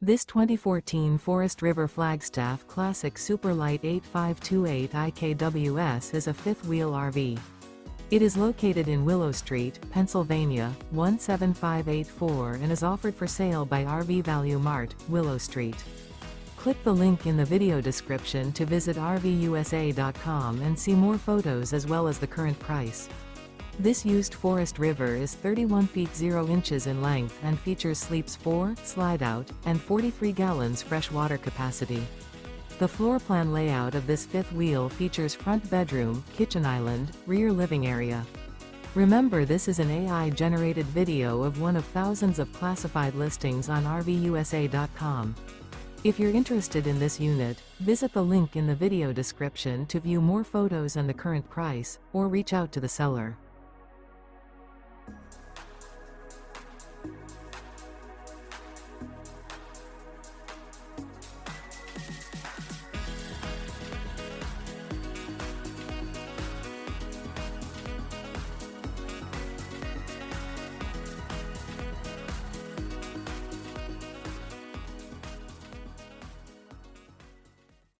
This 2014 Forest River Flagstaff Classic Super Lite 8528 IKWS is a fifth-wheel RV. It is located in Willow Street, Pennsylvania, 17584 and is offered for sale by RV Value Mart, Willow Street. Click the link in the video description to visit RVUSA.com and see more photos as well as the current price. This used Forest River is 31 feet 0 inches in length and features sleeps 4, Slideout, and 43 gallons fresh water capacity. The floor plan layout of this fifth wheel features front bedroom, kitchen island, rear living area. Remember, this is an AI-generated video of one of thousands of classified listings on RVUSA.com. If you're interested in this unit, visit the link in the video description to view more photos and the current price, or reach out to the seller.